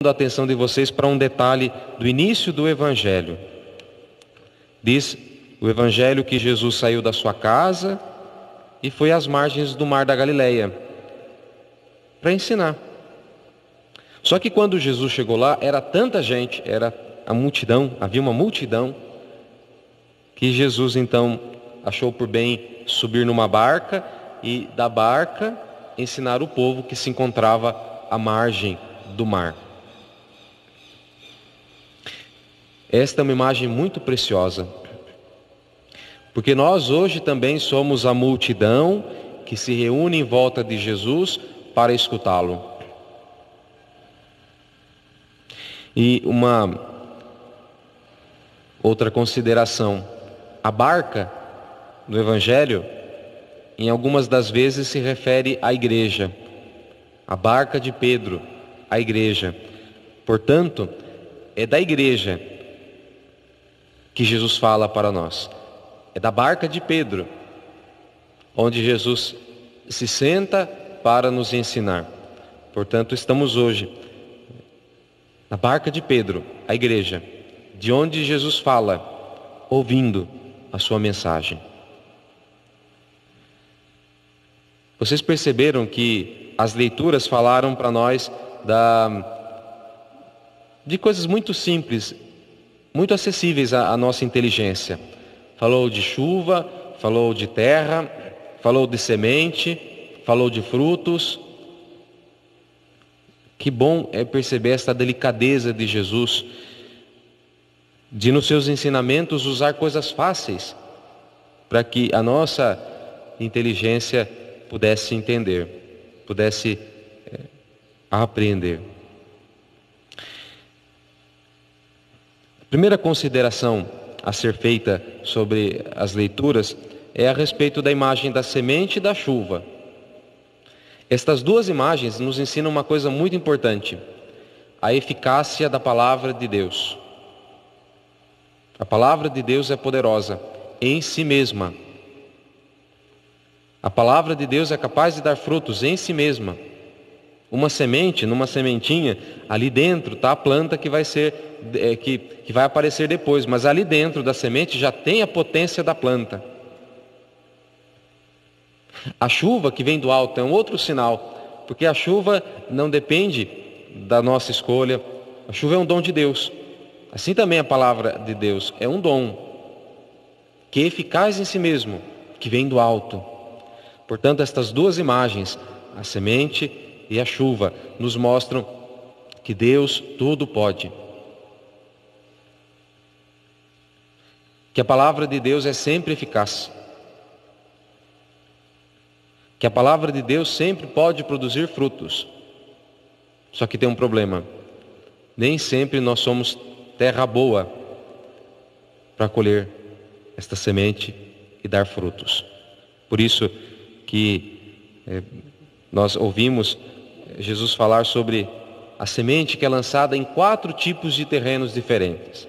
a atenção de vocês para um detalhe do início do Evangelho. Diz o Evangelho que Jesus saiu da sua casa e foi às margens do mar da Galileia para ensinar. Só que quando Jesus chegou lá, era tanta gente, era a multidão, havia uma multidão, que Jesus então achou por bem subir numa barca e da barca ensinar o povo que se encontrava à margem do mar. Esta é uma imagem muito preciosa, porque nós hoje também somos a multidão que se reúne em volta de Jesus para escutá-lo. E uma outra consideração, a barca no Evangelho, em algumas das vezes se refere à igreja, a barca de Pedro, a igreja. Portanto, é da igreja que Jesus fala para nós. É da barca de Pedro, onde Jesus se senta para nos ensinar. Portanto, estamos hoje na barca de Pedro, a igreja, de onde Jesus fala, ouvindo a sua mensagem. Vocês perceberam que as leituras falaram para nós de coisas muito simples, muito acessíveis à nossa inteligência. Falou de chuva, falou de terra, falou de semente, falou de frutos. Que bom é perceber esta delicadeza de Jesus, de nos seus ensinamentos usar coisas fáceis, para que a nossa inteligência pudesse entender, pudesse apreender. A primeira consideração a ser feita sobre as leituras é a respeito da imagem da semente e da chuva. Estas duas imagens nos ensinam uma coisa muito importante: a eficácia da palavra de Deus. A palavra de Deus é poderosa em si mesma. A palavra de Deus é capaz de dar frutos em si mesma. Uma semente, numa sementinha, ali dentro está a planta que vai que vai aparecer depois, mas ali dentro da semente já tem a potência da planta. A chuva que vem do alto é um outro sinal, porque a chuva não depende da nossa escolha. A chuva é um dom de Deus. Assim também a palavra de Deus é um dom que é eficaz em si mesmo, que vem do alto. Portanto, estas duas imagens, a semente e a chuva, nos mostram que Deus tudo pode. Que a palavra de Deus é sempre eficaz. Que a palavra de Deus sempre pode produzir frutos. Só que tem um problema. Nem sempre nós somos terra boa para colher esta semente e dar frutos. Por isso que nós ouvimos Jesus falar sobre a semente que é lançada em 4 tipos de terrenos diferentes.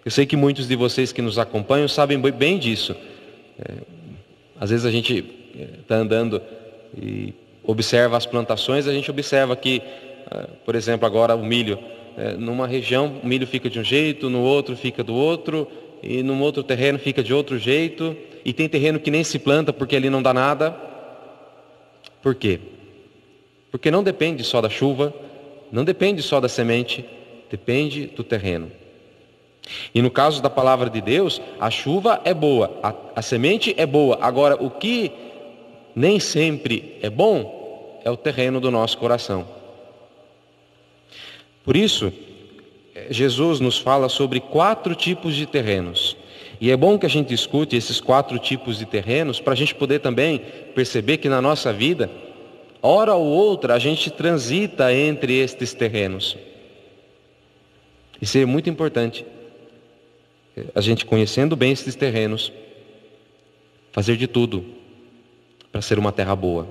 Eu sei que muitos de vocês que nos acompanham sabem bem disso. Às vezes a gente está andando e observa as plantações, a gente observa que, por exemplo, agora o milho, numa região o milho fica de um jeito, no outro fica do outro, e num outro terreno fica de outro jeito, e tem terreno que nem se planta porque ali não dá nada. Por quê? Porque não depende só da chuva, não depende só da semente, depende do terreno. E no caso da palavra de Deus, a chuva é boa, a semente é boa. Agora, o que nem sempre é bom é o terreno do nosso coração. Por isso, Jesus nos fala sobre 4 tipos de terrenos. E é bom que a gente escute esses 4 tipos de terrenos para a gente poder também perceber que na nossa vida, hora ou outra, a gente transita entre estes terrenos. Isso é muito importante. A gente conhecendo bem esses terrenos, fazer de tudo para ser uma terra boa.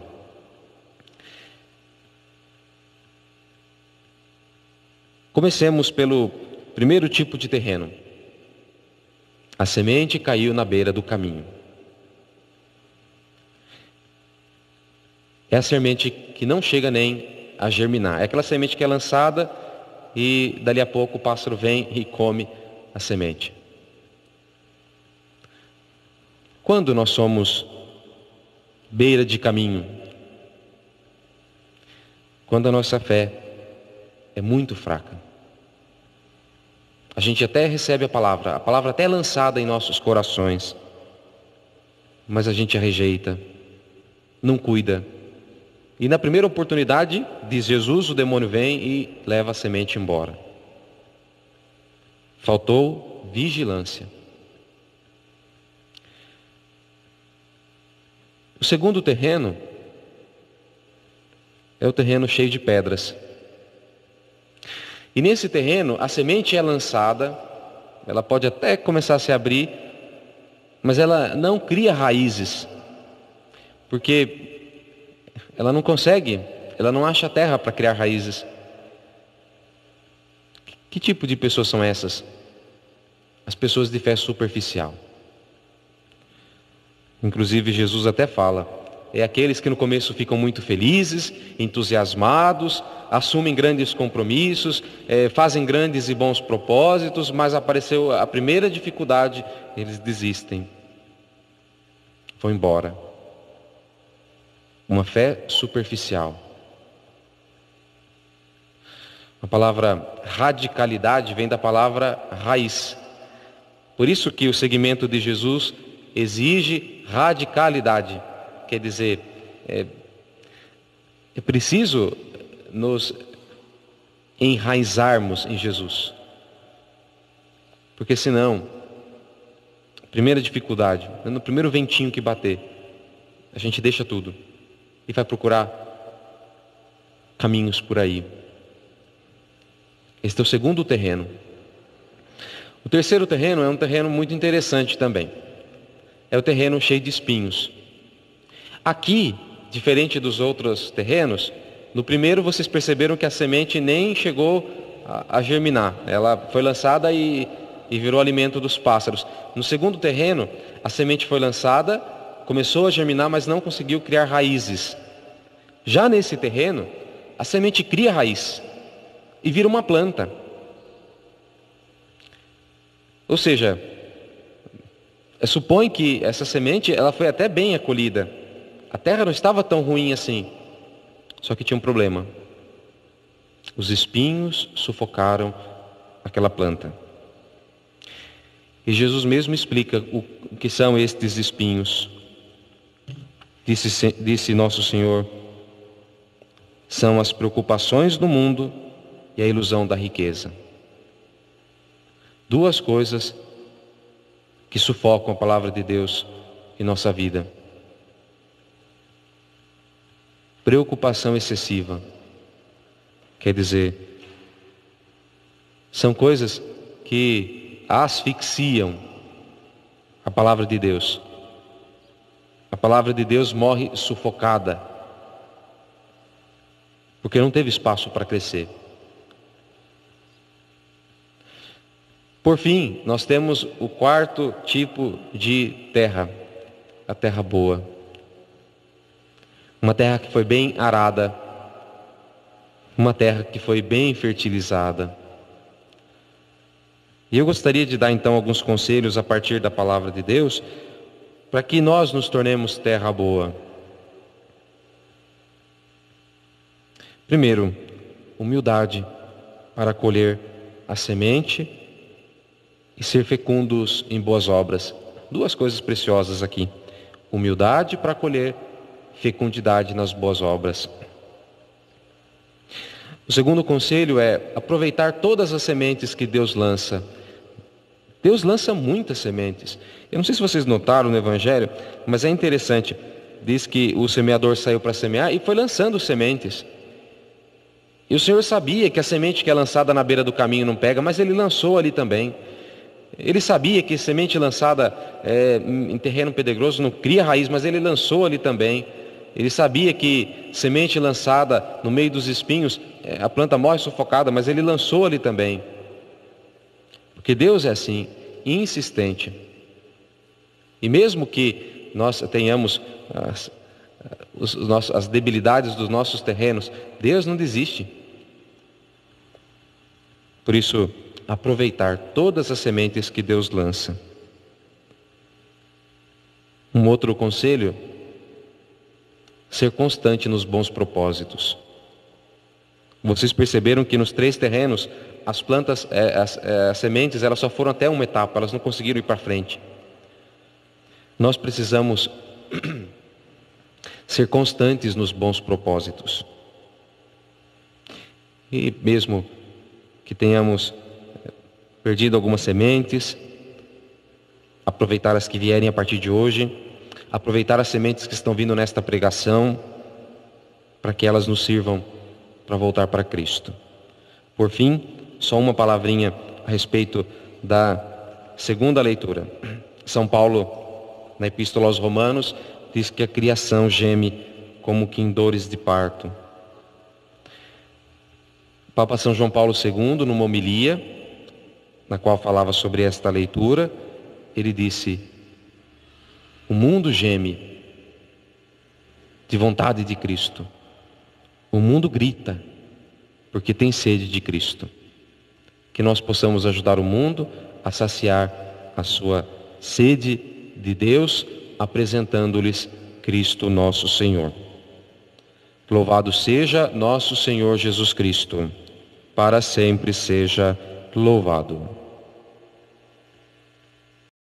Comecemos pelo primeiro tipo de terreno. A semente caiu na beira do caminho. É a semente que não chega nem a germinar. É aquela semente que é lançada e dali a pouco o pássaro vem e come a semente. Quando nós somos beira de caminho, quando a nossa fé é muito fraca, a gente até recebe a palavra até é lançada em nossos corações, mas a gente a rejeita, não cuida. E na primeira oportunidade, diz Jesus, o demônio vem e leva a semente embora. Faltou vigilância. O segundo terreno é o terreno cheio de pedras. E nesse terreno, a semente é lançada, ela pode até começar a se abrir, mas ela não cria raízes, porque ela não consegue, ela não acha terra para criar raízes. Que tipo de pessoas são essas? As pessoas de fé superficial. Inclusive Jesus até fala, é aqueles que no começo ficam muito felizes, entusiasmados, assumem grandes compromissos, fazem grandes e bons propósitos, mas apareceu a primeira dificuldade, eles desistem, vão embora. Uma fé superficial. A palavra radicalidade vem da palavra raiz. Por isso que o segmento de Jesus exige radicalidade. Quer dizer, é preciso nos enraizarmos em Jesus. Porque senão, primeira dificuldade, no primeiro ventinho que bater, a gente deixa tudo e vai procurar caminhos por aí. Este é o segundo terreno. O terceiro terreno é um terreno muito interessante também. É o terreno cheio de espinhos. Aqui, diferente dos outros terrenos, no primeiro vocês perceberam que a semente nem chegou a germinar. Ela foi lançada e virou alimento dos pássaros. No segundo terreno, a semente foi lançada, começou a germinar, mas não conseguiu criar raízes. Já nesse terreno, a semente cria raiz e vira uma planta. Ou seja, supõe que essa semente ela foi até bem acolhida. A terra não estava tão ruim assim. Só que tinha um problema. Os espinhos sufocaram aquela planta. E Jesus mesmo explica o que são estes espinhos. Disse nosso Senhor, são as preocupações do mundo e a ilusão da riqueza. Duas coisas que sufocam a palavra de Deus em nossa vida. Preocupação excessiva. Quer dizer, são coisas que asfixiam a palavra de Deus. A palavra de Deus morre sufocada, porque não teve espaço para crescer. Por fim, nós temos o quarto tipo de terra, a terra boa. Uma terra que foi bem arada, uma terra que foi bem fertilizada. E eu gostaria de dar então alguns conselhos a partir da palavra de Deus, para que nós nos tornemos terra boa. Primeiro, humildade para colher a semente e ser fecundos em boas obras. Duas coisas preciosas aqui. Humildade para colher, fecundidade nas boas obras. O segundo conselho é aproveitar todas as sementes que Deus lança. Deus lança muitas sementes. Eu não sei se vocês notaram no Evangelho, mas é interessante. Diz que o semeador saiu para semear e foi lançando sementes. E o Senhor sabia que a semente que é lançada na beira do caminho não pega, mas Ele lançou ali também. Ele sabia que semente lançada em terreno pedregoso não cria raiz, mas Ele lançou ali também. Ele sabia que semente lançada no meio dos espinhos, a planta morre sufocada, mas Ele lançou ali também. Porque Deus é assim, insistente. E mesmo que nós tenhamos as debilidades dos nossos terrenos, Deus não desiste. Por isso, aproveitar todas as sementes que Deus lança. Um outro conselho: ser constante nos bons propósitos. Vocês perceberam que nos 3 terrenos, as plantas, as sementes, elas só foram até uma etapa, elas não conseguiram ir para frente. Nós precisamos ser constantes nos bons propósitos. E mesmo que tenhamos perdido algumas sementes, aproveitar as que vierem a partir de hoje, aproveitar as sementes que estão vindo nesta pregação, para que elas nos sirvam para voltar para Cristo. Por fim, só uma palavrinha a respeito da segunda leitura. São Paulo, na Epístola aos Romanos, diz que a criação geme como que em dores de parto. O Papa São João Paulo II, numa homilia, na qual falava sobre esta leitura, ele disse: o mundo geme de vontade de Cristo. O mundo grita porque tem sede de Cristo. Que nós possamos ajudar o mundo a saciar a sua sede de Deus, apresentando-lhes Cristo nosso Senhor. Louvado seja nosso Senhor Jesus Cristo, para sempre seja louvado.